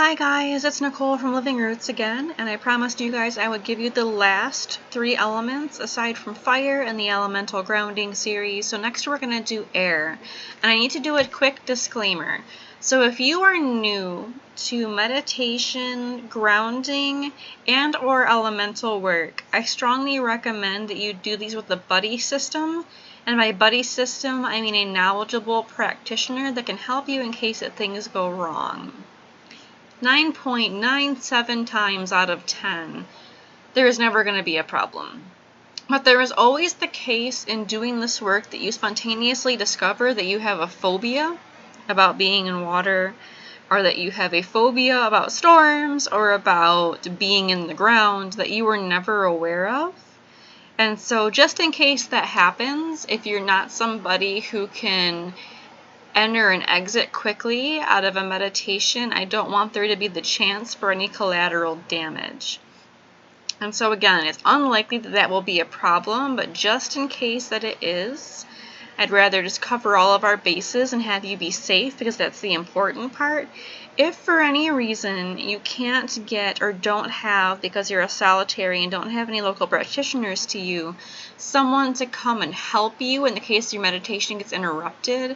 Hi guys, it's Nicole from Living Roots again, and I promised you guys I would give you the last 3 elements aside from fire in the elemental grounding series. So next we're going to do air, and I need to do a quick disclaimer. So if you are new to meditation, grounding, and or elemental work, I strongly recommend that you do these with the buddy system. And by buddy system, I mean a knowledgeable practitioner that can help you in case that things go wrong. 9.97 times out of 10, there is never going to be a problem. But there is always the case in doing this work that you spontaneously discover that you have a phobia about being in water, or that you have a phobia about storms, or about being in the ground that you were never aware of. And so just in case that happens, if you're not somebody who can enter and exit quickly out of a meditation, I don't want there to be the chance for any collateral damage. And so again, it's unlikely that that will be a problem, but just in case that it is, I'd rather just cover all of our bases and have you be safe, because that's the important part. If for any reason you can't get or don't have, because you're a solitary and don't have any local practitioners to you, someone to come and help you in the case your meditation gets interrupted.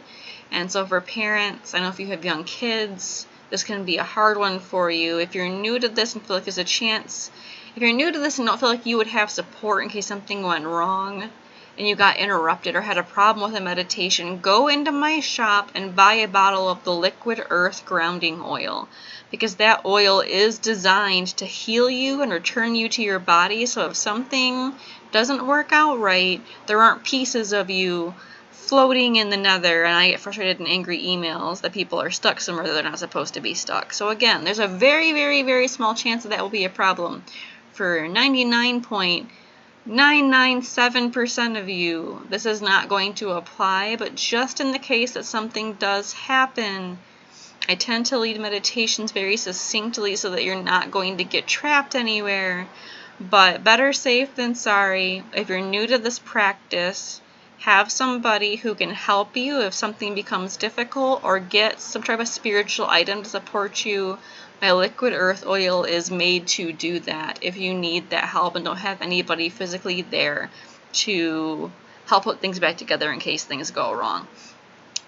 And so for parents, I know if you have young kids, this can be a hard one for you. If you're new to this and feel like there's a chance, if you're new to this and don't feel like you would have support in case something went wrong and you got interrupted or had a problem with a meditation, go into my shop and buy a bottle of the Liquid Earth Grounding Oil, because that oil is designed to heal you and return you to your body. So if something doesn't work out right, there aren't pieces of you floating in the nether, and I get frustrated and angry emails that people are stuck somewhere that they're not supposed to be stuck. So again, there's a very, very, very small chance that will be a problem. For 99.997% of you, this is not going to apply, but just in the case that something does happen, I tend to lead meditations very succinctly so that you're not going to get trapped anywhere. But better safe than sorry. If you're new to this practice, have somebody who can help you if something becomes difficult, or get some type of spiritual item to support you. My Liquid Earth Oil is made to do that if you need that help and don't have anybody physically there to help put things back together in case things go wrong.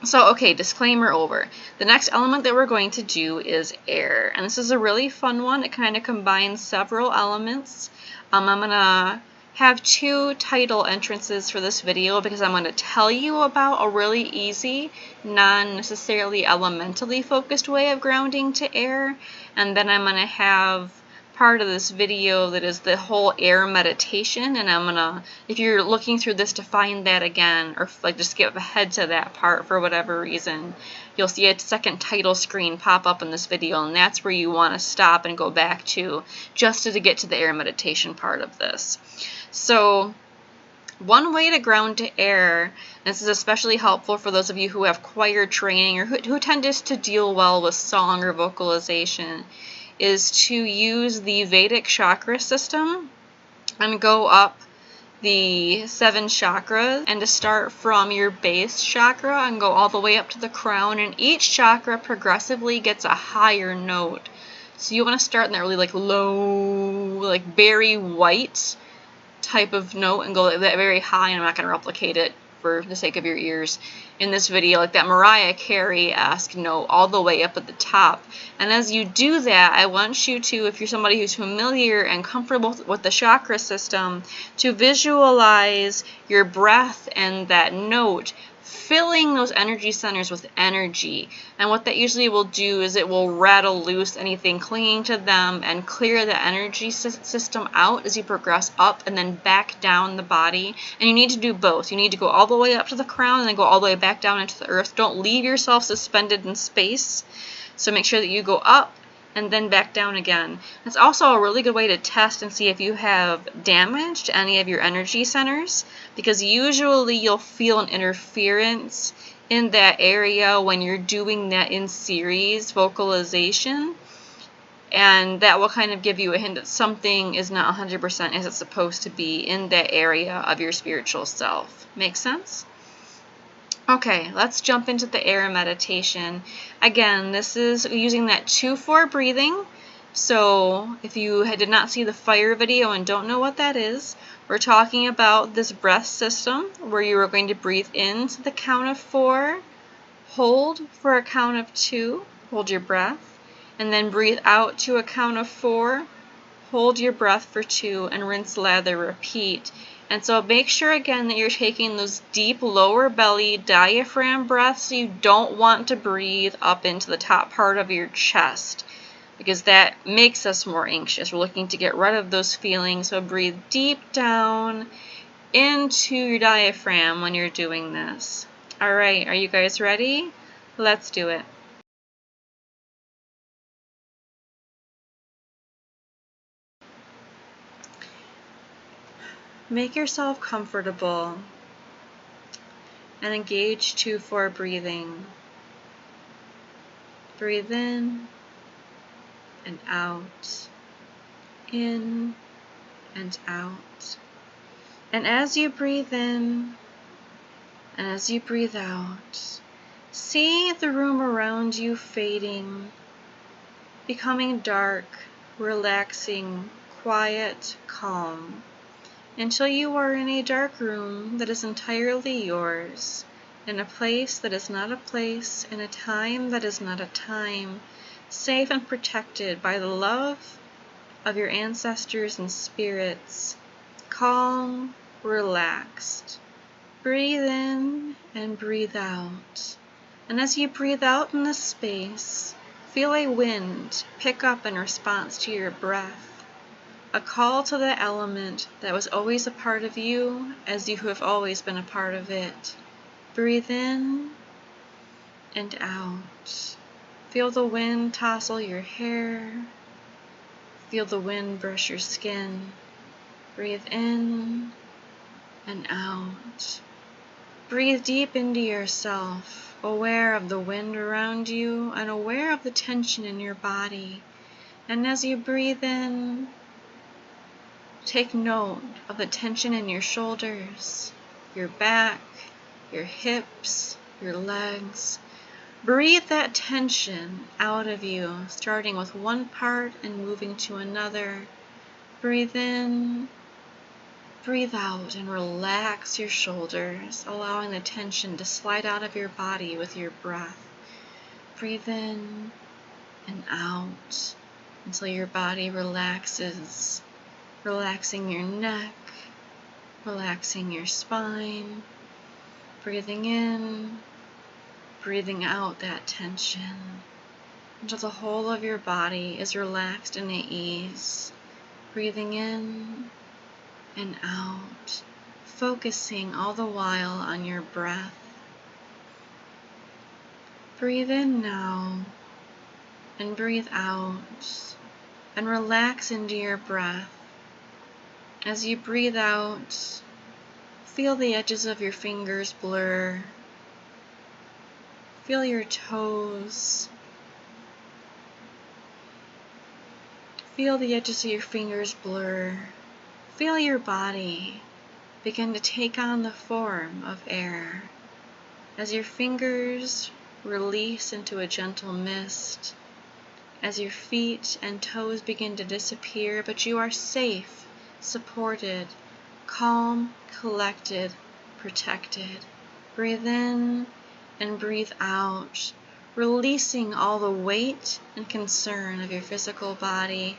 So, okay, disclaimer over. The next element that we're going to do is air. And this is a really fun one. It kind of combines several elements. I'm going to have 2 title entrances for this video, because I'm going to tell you about a really easy, non-necessarily elementally focused way of grounding to air, and then I'm going to have part of this video that is the whole air meditation, and I'm going to, if you're looking through this to find that again, or like just skip ahead to that part for whatever reason, you'll see a second title screen pop up in this video, and that's where you want to stop and go back to just to get to the air meditation part of this. So one way to ground to air, this is especially helpful for those of you who have choir training or who tend just to deal well with song or vocalization, is to use the Vedic chakra system and go up the 7 chakras, and to start from your base chakra and go all the way up to the crown, and each chakra progressively gets a higher note. So you want to start in that really like low, like berry white type of note and go that very high, and I'm not going to replicate it for the sake of your ears in this video, like that Mariah Carey-esque note all the way up at the top. And as you do that, I want you to, if you're somebody who's familiar and comfortable with the chakra system, to visualize your breath and that note filling those energy centers with energy. And what that usually will do is it will rattle loose anything clinging to them and clear the energy system out as you progress up and then back down the body. And you need to do both. You need to go all the way up to the crown and then go all the way back down into the earth. Don't leave yourself suspended in space. So make sure that you go up and then back down again. It's also a really good way to test and see if you have damage to any of your energy centers, because usually you'll feel an interference in that area when you're doing that in series vocalization, and that will kind of give you a hint that something is not 100% as it's supposed to be in that area of your spiritual self. Make sense? Okay, let's jump into the air meditation. Again, this is using that 2-4 breathing. So if you did not see the fire video and don't know what that is, we're talking about this breath system where you are going to breathe in to the count of 4, hold for a count of 2, hold your breath, and then breathe out to a count of 4, hold your breath for 2, and rinse, lather, repeat. And so make sure again that you're taking those deep lower belly diaphragm breaths. You don't want to breathe up into the top part of your chest because that makes us more anxious. We're looking to get rid of those feelings. So breathe deep down into your diaphragm when you're doing this. All right, are you guys ready? Let's do it. Make yourself comfortable and engage 2-4 breathing. Breathe in and out, in and out. And as you breathe in and as you breathe out, see the room around you fading, becoming dark, relaxing, quiet, calm, until you are in a dark room that is entirely yours, in a place that is not a place, in a time that is not a time, safe and protected by the love of your ancestors and spirits, calm, relaxed. Breathe in and breathe out. And as you breathe out in this space, feel a wind pick up in response to your breath. A call to the element that was always a part of you as you have always been a part of it. Breathe in and out. Feel the wind tousle your hair. Feel the wind brush your skin. Breathe in and out. Breathe deep into yourself, aware of the wind around you and aware of the tension in your body. And as you breathe in, take note of the tension in your shoulders, your back, your hips, your legs. Breathe that tension out of you, starting with one part and moving to another. Breathe in, breathe out, and relax your shoulders, allowing the tension to slide out of your body with your breath. Breathe in and out until your body relaxes. Relaxing your neck, relaxing your spine, breathing in, breathing out that tension until the whole of your body is relaxed and at ease. Breathing in and out, focusing all the while on your breath. Breathe in now and breathe out and relax into your breath. As you breathe out, feel the edges of your fingers blur. Feel your toes. Feel the edges of your fingers blur. Feel your body begin to take on the form of air as your fingers release into a gentle mist, as your feet and toes begin to disappear, but you are safe, supported, calm, collected, protected. Breathe in and breathe out, releasing all the weight and concern of your physical body.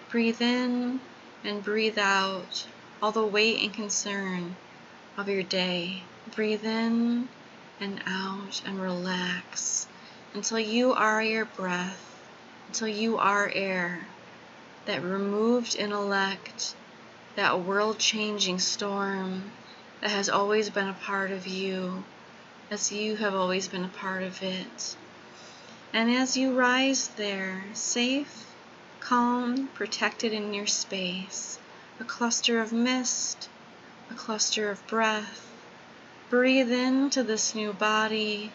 Breathe in and breathe out all the weight and concern of your day. Breathe in and out and relax until you are your breath, until you are air, that removed intellect, that world-changing storm that has always been a part of you, as you have always been a part of it. And as you rise there, safe, calm, protected in your space, a cluster of mist, a cluster of breath, breathe into this new body,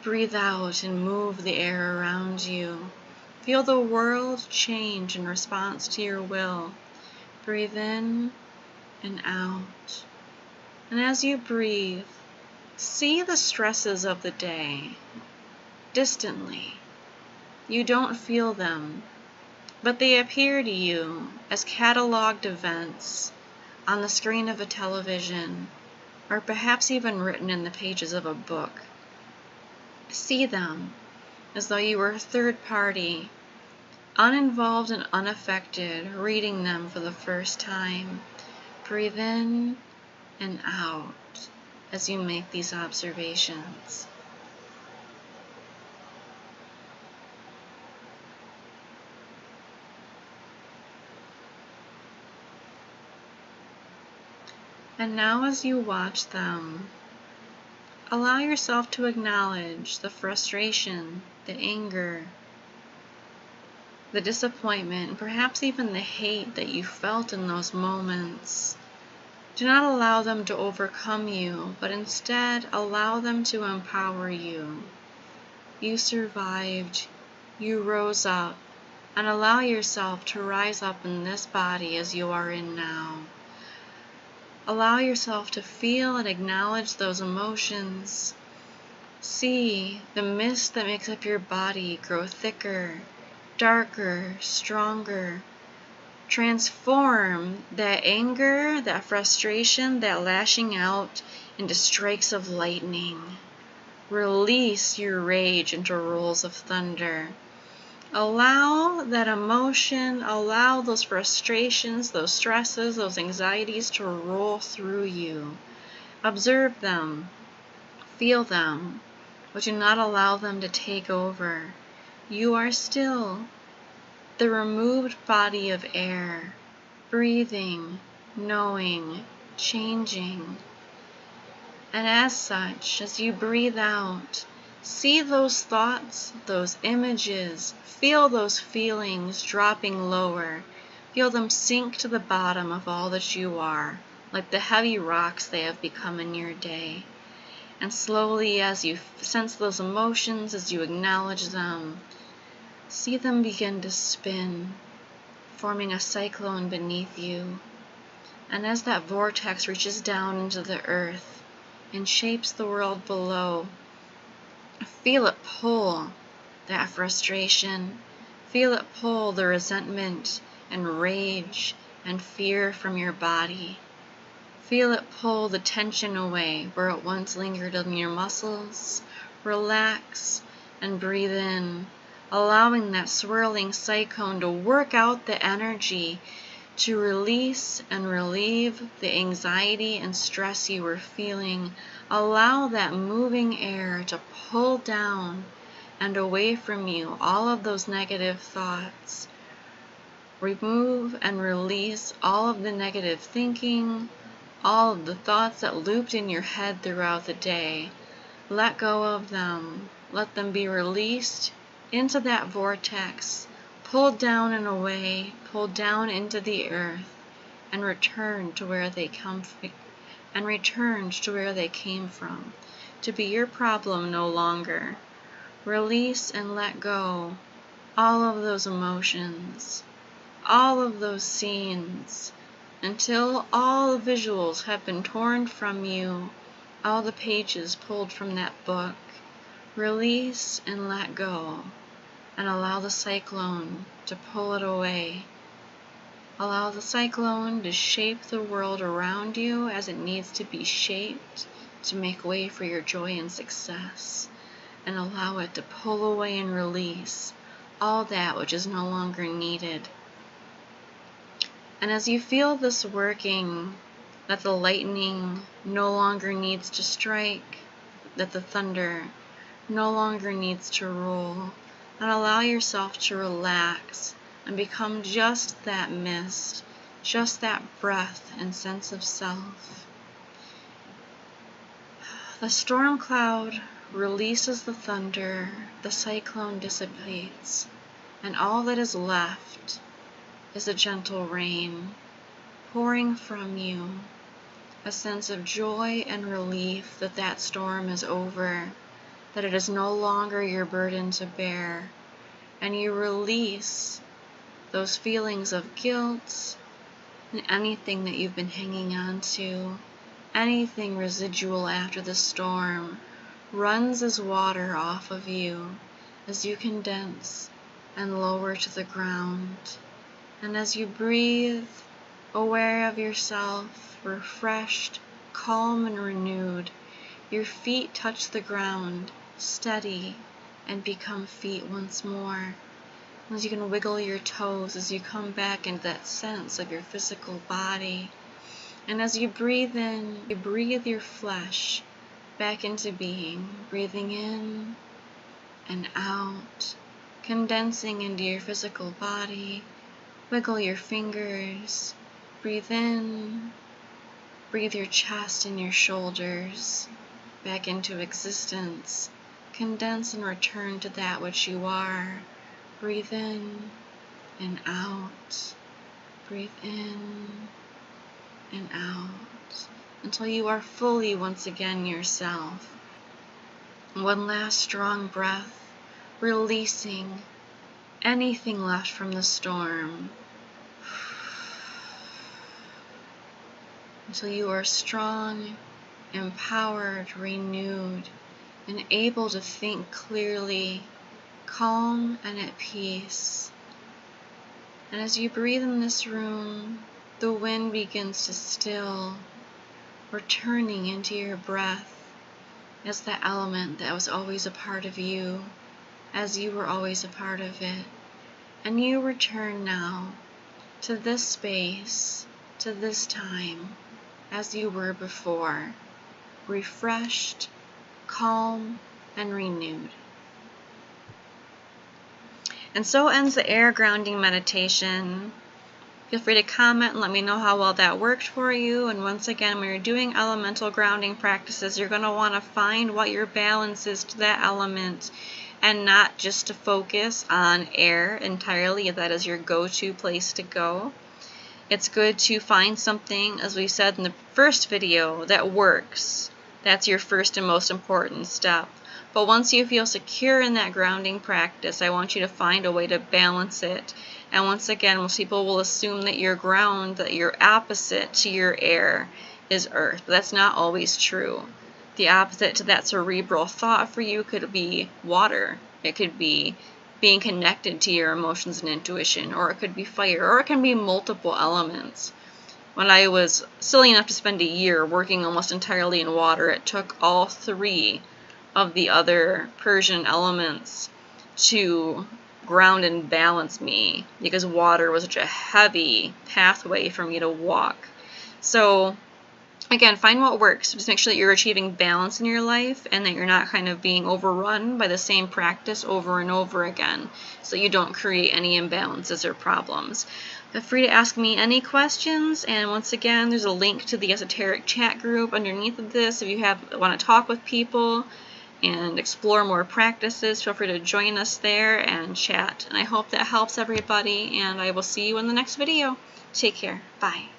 breathe out and move the air around you. Feel the world change in response to your will. Breathe in and out. And as you breathe, See the stresses of the day distantly. You don't feel them, but they appear to you as catalogued events on the screen of a television, or perhaps even written in the pages of a book. See them as though you were a third party, uninvolved and unaffected, reading them for the first time. Breathe in and out as you make these observations. And now as you watch them, allow yourself to acknowledge the frustration, the anger, the disappointment, and perhaps even the hate that you felt in those moments. Do not allow them to overcome you, but instead allow them to empower you. You survived, you rose up, and allow yourself to rise up in this body as you are in now. Allow yourself to feel and acknowledge those emotions. See the mist that makes up your body grow thicker, darker, stronger. Transform that anger, that frustration, that lashing out into strikes of lightning. Release your rage into rolls of thunder. Allow that emotion, allow those frustrations, those stresses, those anxieties to roll through you. Observe them, feel them, but do not allow them to take over. You are still the removed body of air, breathing, knowing, changing. And as such, as you breathe out, see those thoughts, those images, feel those feelings dropping lower. Feel them sink to the bottom of all that you are, like the heavy rocks they have become in your day. And slowly, as you sense those emotions, as you acknowledge them, see them begin to spin, forming a cyclone beneath you. And as that vortex reaches down into the earth and shapes the world below, feel it pull that frustration. Feel it pull the resentment and rage and fear from your body. Feel it pull the tension away where it once lingered in your muscles. Relax and breathe in, allowing that swirling cyclone to work out the energy to release and relieve the anxiety and stress you were feeling. Allow that moving air to pull down and away from you all of those negative thoughts. Remove and release all of the negative thinking, all of the thoughts that looped in your head throughout the day. Let go of them. Let them be released into that vortex, pulled down and away, pulled down into the earth, and returned to where they came from, to be your problem no longer. Release and let go all of those emotions, all of those scenes, until all the visuals have been torn from you, all the pages pulled from that book. Release and let go, and allow the cyclone to pull it away. Allow the cyclone to shape the world around you as it needs to be shaped to make way for your joy and success, and allow it to pull away and release all that which is no longer needed. And as you feel this working, that the lightning no longer needs to strike, that the thunder no longer needs to roll, and allow yourself to relax and become just that mist, just that breath and sense of self. The storm cloud releases the thunder, the cyclone dissipates, and all that is left is a gentle rain pouring from you, a sense of joy and relief that that storm is over, that it is no longer your burden to bear, and you release those feelings of guilt and anything that you've been hanging on to, anything residual after the storm runs as water off of you as you condense and lower to the ground. And as you breathe, aware of yourself, refreshed, calm, and renewed, your feet touch the ground, steady, and become feet once more. As you can wiggle your toes as you come back into that sense of your physical body. And as you breathe in, you breathe your flesh back into being, breathing in and out, condensing into your physical body. Wiggle your fingers, breathe in, breathe your chest and your shoulders back into existence. Condense and return to that which you are. Breathe in and out. Breathe in and out until you are fully once again yourself. One last strong breath, releasing anything left from the storm until you are strong, empowered, renewed, and able to think clearly, calm and at peace. And as you breathe in this room, the wind begins to still, returning into your breath as the element that was always a part of you, as you were always a part of it. And you return now to this space, to this time, as you were before, refreshed, calm, and renewed. And so ends the air grounding meditation. Feel free to comment and let me know how well that worked for you. And once again, when you're doing elemental grounding practices, you're going to want to find what your balance is to that element and not just to focus on air entirely if that is your go-to place to go. It's good to find something, as we said in the first video, that works. That's your first and most important step. But once you feel secure in that grounding practice, I want you to find a way to balance it. And once again, most people will assume that your ground, that your opposite to your air is earth. But that's not always true. The opposite to that cerebral thought for you could be water. It could be being connected to your emotions and intuition, or it could be fire, or it can be multiple elements. When I was silly enough to spend a year working almost entirely in water, it took all three of the other Persian elements to ground and balance me, because water was such a heavy pathway for me to walk. So again, find what works. Just make sure that you're achieving balance in your life and that you're not kind of being overrun by the same practice over and over again, so you don't create any imbalances or problems. Feel free to ask me any questions, and once again, there's a link to the esoteric chat group underneath of this. If you want to talk with people and explore more practices, feel free to join us there and chat. And I hope that helps everybody, and I will see you in the next video. Take care. Bye.